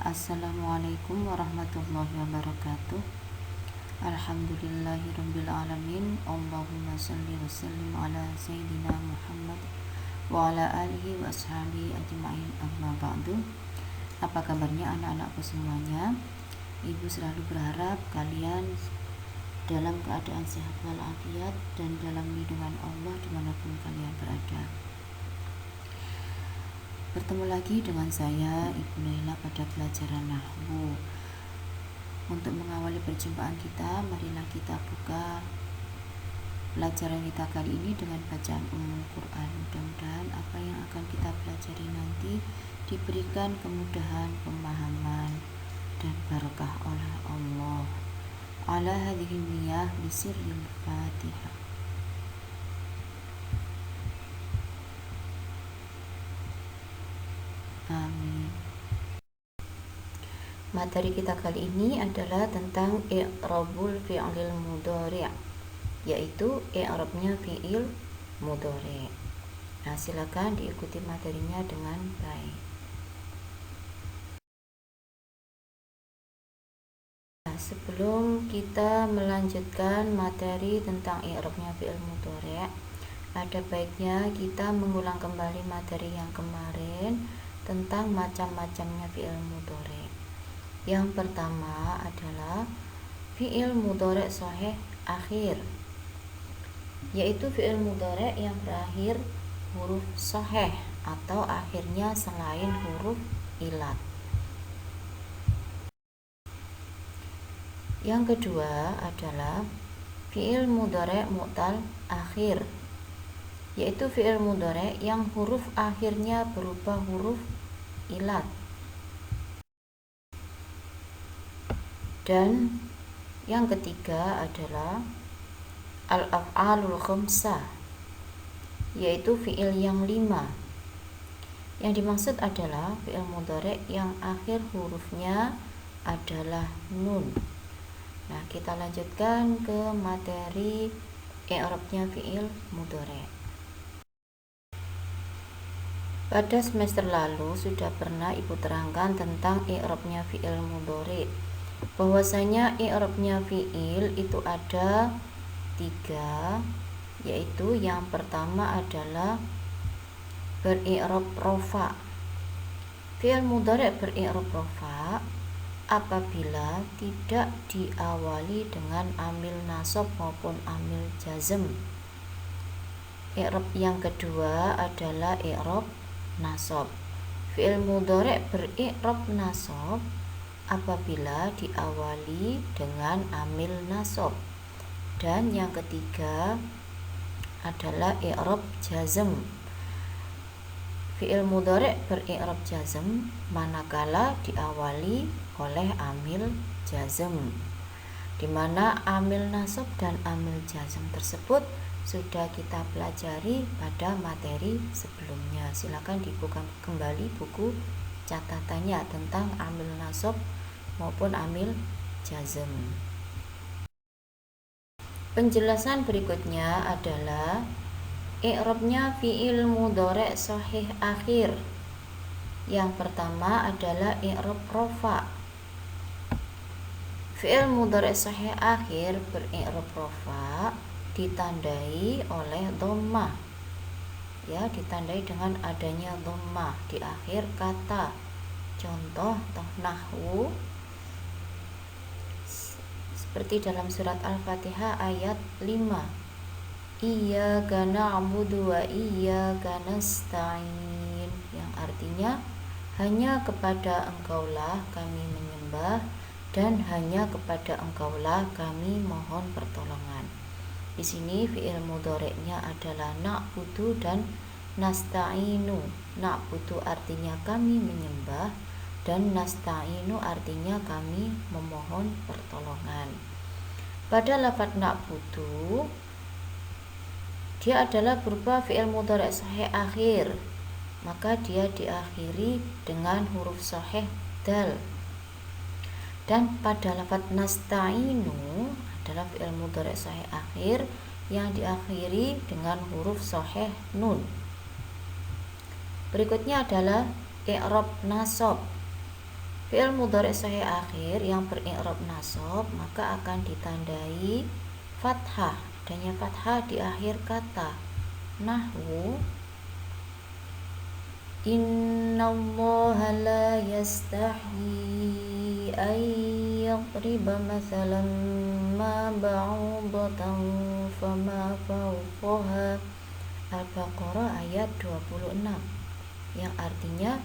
Assalamualaikum warahmatullahi wabarakatuh. Alhamdulillahirrabbilalamin. Allahumma salli wa sallim ala Sayyidina Muhammad wa ala alihi wa ashabihi ajma'in, amma ba'du. Apa kabarnya anak-anakku semuanya? Ibu selalu berharap kalian dalam keadaan sehat walafiat dan dalam lindungan Allah dimanapun kalian berada. Bertemu lagi dengan saya, Ibu Naila, pada pelajaran Nahwu. Untuk mengawali perjumpaan kita, marilah kita buka pelajaran kita kali ini dengan bacaan Ummul Quran. Mudah-mudahan apa yang akan kita pelajari nanti diberikan kemudahan pemahaman dan barakah oleh Allah. Ala hadhihi niyah bisirril Fatihah. Amin. Materi kita kali ini adalah tentang i'rabul fi'lil mudhari', yaitu i'rabnya fi'il mudhari'. Nah, silakan diikuti materinya dengan baik. Nah, sebelum kita melanjutkan materi tentang i'rabnya fi'il mudhari', ada baiknya kita mengulang kembali materi yang kemarin tentang macam-macamnya fi'il mudhari'. Yang pertama adalah fi'il mudhari' shahih akhir, yaitu fi'il mudhari' yang berakhir huruf shahih atau akhirnya selain huruf ilat. Yang kedua adalah fi'il mudhari' mu'tal akhir, yaitu fi'il mudhari' yang huruf akhirnya berubah huruf ilat. Dan yang ketiga adalah al-af'alul khamsah, yaitu fi'il yang 5. Yang dimaksud adalah fi'il mudhari' yang akhir hurufnya adalah nun. Nah, kita lanjutkan ke materi i'rabnya fi'il mudhari'. Pada semester lalu sudah pernah Ibu terangkan tentang i'rabnya fi'il mudhari', bahwasanya i'rabnya fi'il itu ada 3, yaitu yang pertama adalah beri'rab rofa. Fi'il mudhari' beri'rab rofa apabila tidak diawali dengan amil nasab maupun amil jazm. I'rab yang kedua adalah i'rab nasab. Fi'il mudhari' beri'rab nasab apabila diawali dengan amil nasab. Dan yang ketiga adalah i'rab jazm. Fi'il mudhari' beri'rab jazm manakala diawali oleh amil jazm, di mana amil nasab dan amil jazm tersebut sudah kita pelajari pada materi sebelumnya. Silakan dibuka kembali buku catatannya tentang amil nasab maupun amil jazm. Penjelasan berikutnya adalah i'rabnya fi'il mudhari' shahih akhir. Yang pertama adalah i'rab rofa. Fi'il mudhari' shahih akhir beri'rab rofa ditandai oleh dhammah, ya, ditandai dengan adanya dhammah di akhir kata. Contoh nahwu seperti dalam surat Al-Fatihah ayat 5, iyyaka na'budu wa iyyaka nasta'in, yang artinya hanya kepada Engkaulah kami menyembah dan hanya kepada Engkaulah kami mohon pertolongan. Di sini fi'il mudhari'nya adalah na'budu dan nasta'inu. Na'budu artinya kami menyembah dan nasta'inu artinya kami memohon pertolongan. Pada lafaz na'budu, dia adalah berupa fi'il mudhari' shahih akhir, maka dia diakhiri dengan huruf shahih dal. Dan pada lafaz nasta'inu adalah fi'il mudhari' shahih akhir yang diakhiri dengan huruf shahih nun. Berikutnya adalah i'rab nasab. Fi'il mudhari' sahih akhir yang beri'rab nasab maka akan ditandai fathah, adanya fathah di akhir kata. Nahwu innallaha la yastahi ay yadriba mathalan ma ba'udatan fama fawqaha. Al-Baqarah ayat 26, yang artinya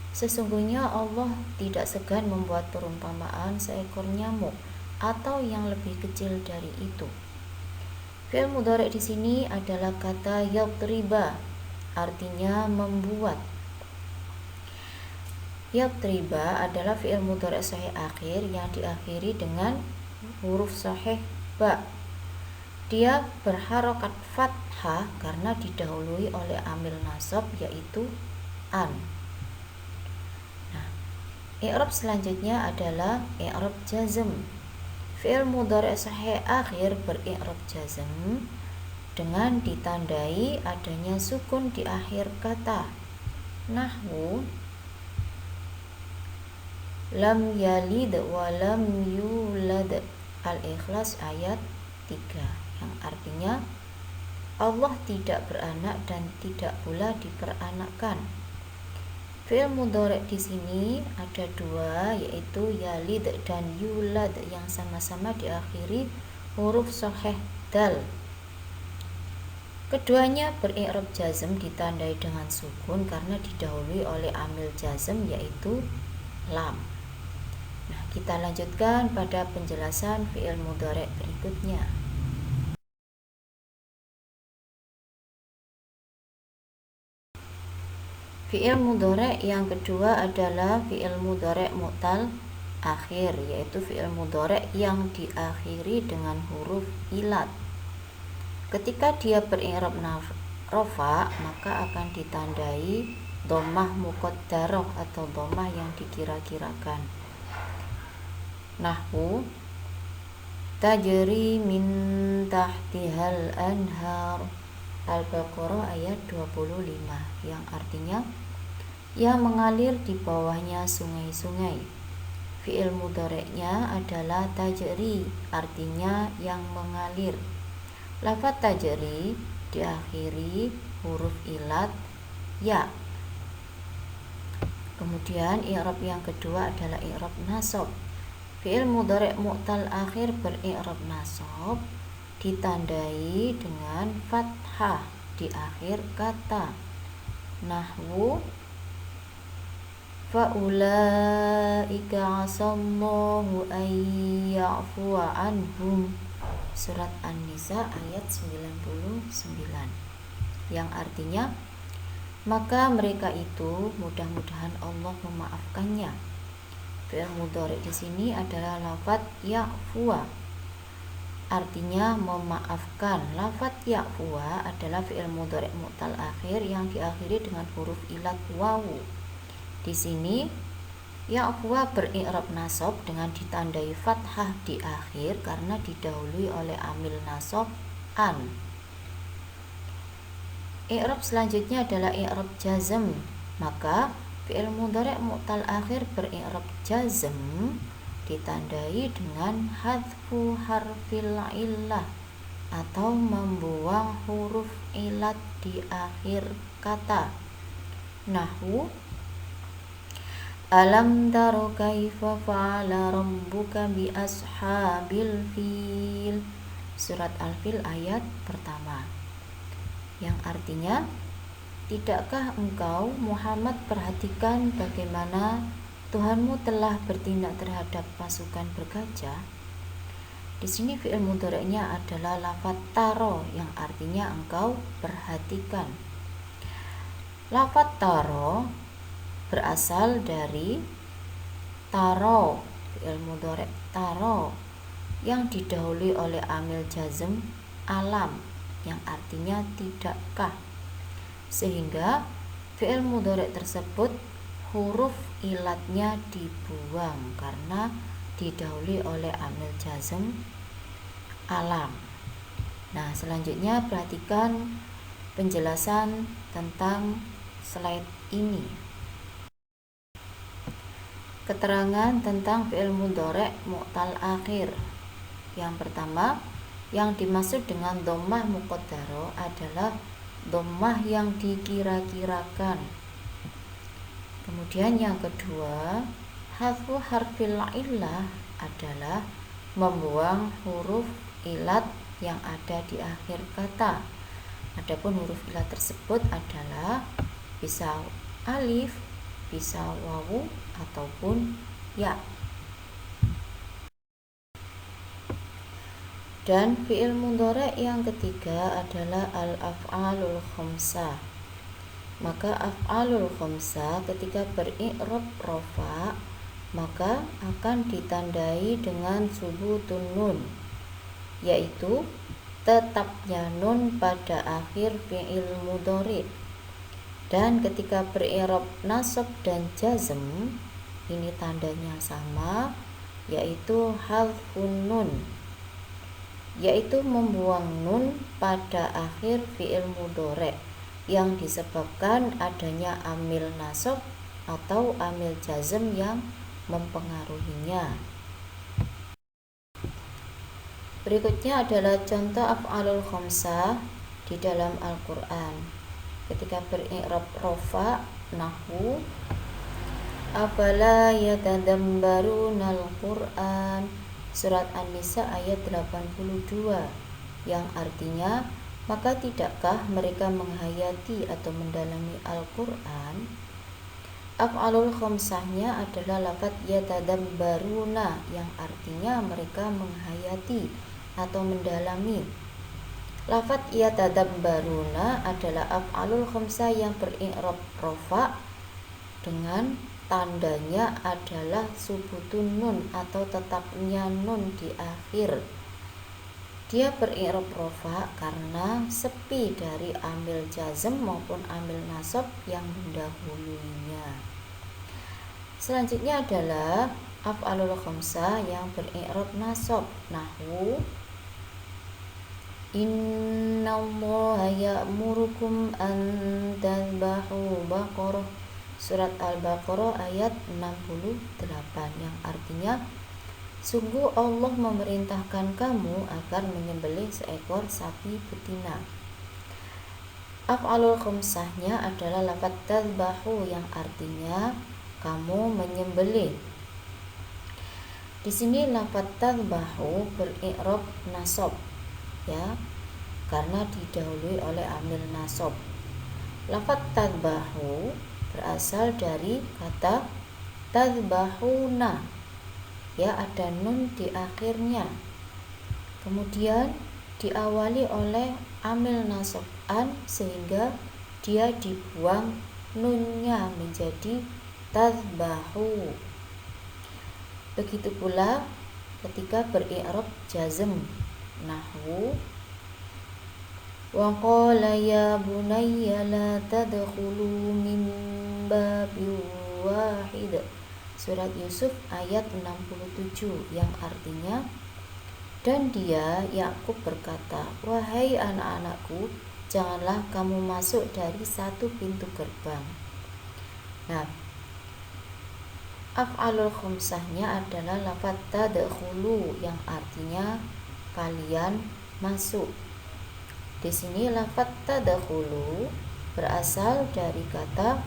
sesungguhnya Allah tidak segan membuat perumpamaan seekor nyamuk atau yang lebih kecil dari itu. Fi'il mudhari' di sini adalah kata yadriba, artinya membuat. Yadriba adalah fi'il mudhari' sahih akhir yang diakhiri dengan huruf sahih ba. Dia berharokat fathah karena didahului oleh amil nasab yaitu an. I'rab selanjutnya adalah i'rab jazm. Fi'il mudhari' sahih akhir beri'rab jazm dengan ditandai adanya sukun di akhir kata. Nahwu lam yalid wa lam yulad. Al-Ikhlas ayat 3, yang artinya Allah tidak beranak dan tidak pula diperanakkan. Fi'il mudhari' di sini ada dua, yaitu yalid dan yulad, yang sama-sama diakhiri huruf sahih dal. Keduanya beri'rab jazm ditandai dengan sukun karena didahului oleh amil jazm yaitu lam. Nah, kita lanjutkan pada penjelasan fi'il mudhari' berikutnya. Fi'il mudhari' yang kedua adalah fi'il mudhari' mu'tal akhir, yaitu fi'il mudhari' yang diakhiri dengan huruf ilat. Ketika dia beri'rab rafa, maka akan ditandai dhammah muqaddarah atau dhammah yang dikira-kirakan. Nahwu tajri min tahtihal anhar. Al-Baqarah ayat 25, yang artinya yang mengalir di bawahnya sungai-sungai. Fi'il mudhari'nya adalah tajri, artinya yang mengalir. Lafaz tajri diakhiri huruf ilat ya. Kemudian i'rab yang kedua adalah i'rab nasab. Fi'il mudhari' mu'tal akhir beri'rab nasab ditandai dengan fathah di akhir kata. Nahwu faulaika asallahu an ya'fuwa anhum. Surat An-Nisa ayat 99, yang artinya maka mereka itu mudah-mudahan Allah memaafkannya. Fi'il mudhari' di sini adalah lafaz ya'fuwa, artinya memaafkan. Lafaz ya'fuwa adalah fi'il mudhari' mu'tal akhir yang diakhiri dengan huruf ilat wawu. Di sini ya'fuwa beri'rab nasab dengan ditandai fathah di akhir karena didahului oleh amil nasab an. I'rab selanjutnya adalah i'rab jazm. Maka fi'il mudhari' mu'tal akhir beri'rab jazm ditandai dengan hadfu harfil illah atau membuang huruf ilat di akhir kata. Nahwu alam taro kaifa fa'ala rabbuka bi ashabil fil. Surat Al-Fil ayat pertama, yang artinya tidakkah engkau Muhammad perhatikan bagaimana Tuhanmu telah bertindak terhadap pasukan bergajah. Di sini fi'il mudhari'nya adalah lafaz taro yang artinya engkau perhatikan. Lafaz taro berasal dari taro, fi'il mudhari' taro yang didahului oleh amil jazm alam yang artinya tidakkah, sehingga fi'il mudhari' tersebut huruf ilatnya dibuang karena didahului oleh amil jazm alam. Nah, selanjutnya perhatikan penjelasan tentang slide ini. Keterangan tentang fi'il mudhari' mu'tal akhir. Yang pertama, yang dimaksud dengan dhammah muqaddarah adalah dhammah yang dikira-kirakan. Kemudian yang kedua, hadfu harfil illah adalah membuang huruf ilat yang ada di akhir kata. Adapun huruf ilat tersebut adalah bisa alif, bisa wawu ataupun ya. Dan fi'il mudhari' yang ketiga adalah al-af'alul khamsah. Maka af'alul khamsah ketika beri'rab rafa maka akan ditandai dengan subutun nun, yaitu tetapnya nun pada akhir fi'il mudhari'. Dan ketika beri'rab nasab dan jazm, ini tandanya sama, yaitu hadfun nun, yaitu membuang nun pada akhir fi'il mudhari' yang disebabkan adanya amil nasab atau amil jazm yang mempengaruhinya. Berikutnya adalah contoh af'alul khamsah di dalam Al-Qur'an. Ketika beri'rab rafa, nahwu afala yatadabbarunal Qur'an, surat An-Nisa ayat 82, yang artinya, maka tidakkah mereka menghayati atau mendalami Al-Qur'an? Af'alul khamsahnya adalah lafaz yatadabbaruna, yang artinya mereka menghayati atau mendalami. Lafaz yatadabbaruna adalah af'alul khamsah yang beri'rab rafa dengan tandanya adalah subutun nun atau tetapnya nun di akhir. Dia beri'rab rafa karena sepi dari amil jazm maupun amil nasab yang mendahulunya. Selanjutnya adalah af'alul khamsah yang beri'rab nasab, nahwu innallaha ya'murukum an tadhbahu baqarah, surat Al-Baqarah ayat 68, yang artinya, sungguh Allah memerintahkan kamu agar menyembelih seekor sapi betina. Af'alul khamsahnya adalah lafaz tadhbahu yang artinya kamu menyembelih. Di sini lafaz tadhbahu beri'rab nasab, ya, karena didahului oleh amil nasab. Lafaz tadhbahu berasal dari kata tadhbahuna, ya, ada nun di akhirnya. Kemudian diawali oleh amil nasab an sehingga dia dibuang nunnya menjadi tadhbahu. Begitu pula ketika beri'rab jazm, nahwu wa qala ya bunayya la tadkhulu min babin wahid, surat Yusuf ayat 67, yang artinya, dan dia Yakub berkata, wahai anak-anakku, janganlah kamu masuk dari satu pintu gerbang. Nah, af'alul khamsahnya adalah lafaz tadkhulu yang artinya kalian masuk. Di sini lafaz tadkhulu berasal dari kata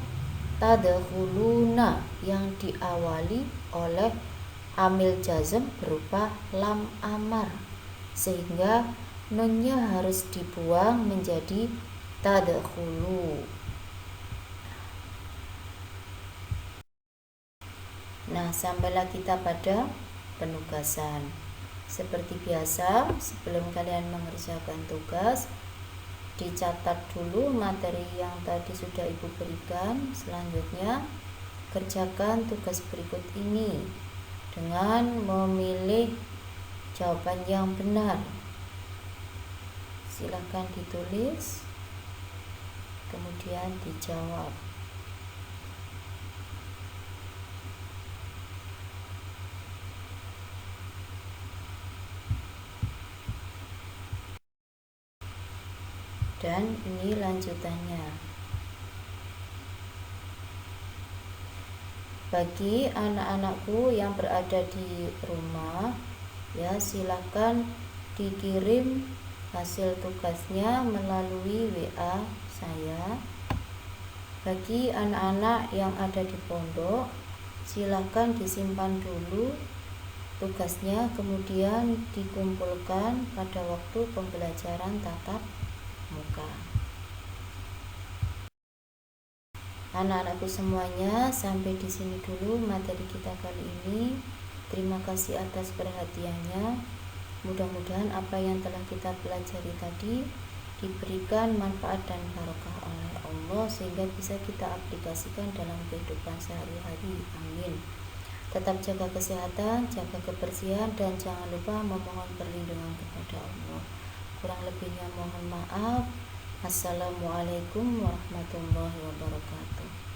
tadkhuluna yang diawali oleh amil jazm berupa lam amar, sehingga nunnya harus dibuang menjadi tadkhulu. Nah, sampailah kita pada penugasan. Seperti biasa, sebelum kalian mengerjakan tugas, dicatat dulu materi yang tadi sudah Ibu berikan. Selanjutnya, kerjakan tugas berikut ini dengan memilih jawaban yang benar. Silakan ditulis, kemudian dijawab. Dan ini lanjutannya. Bagi anak-anakku yang berada di rumah, ya silakan dikirim hasil tugasnya melalui WA saya. Bagi anak-anak yang ada di pondok, silakan disimpan dulu tugasnya, kemudian dikumpulkan pada waktu pembelajaran tatap muka. Anak-anakku semuanya, sampai di sini dulu materi kita kali ini. Terima kasih atas perhatiannya. Mudah-mudahan apa yang telah kita pelajari tadi diberikan manfaat dan barokah oleh Allah sehingga bisa kita aplikasikan dalam kehidupan sehari-hari. Amin. Tetap jaga kesehatan, jaga kebersihan, dan jangan lupa memohon perlindungan kepada Allah. Kurang lebihnya mohon maaf. Assalamualaikum warahmatullahi wabarakatuh.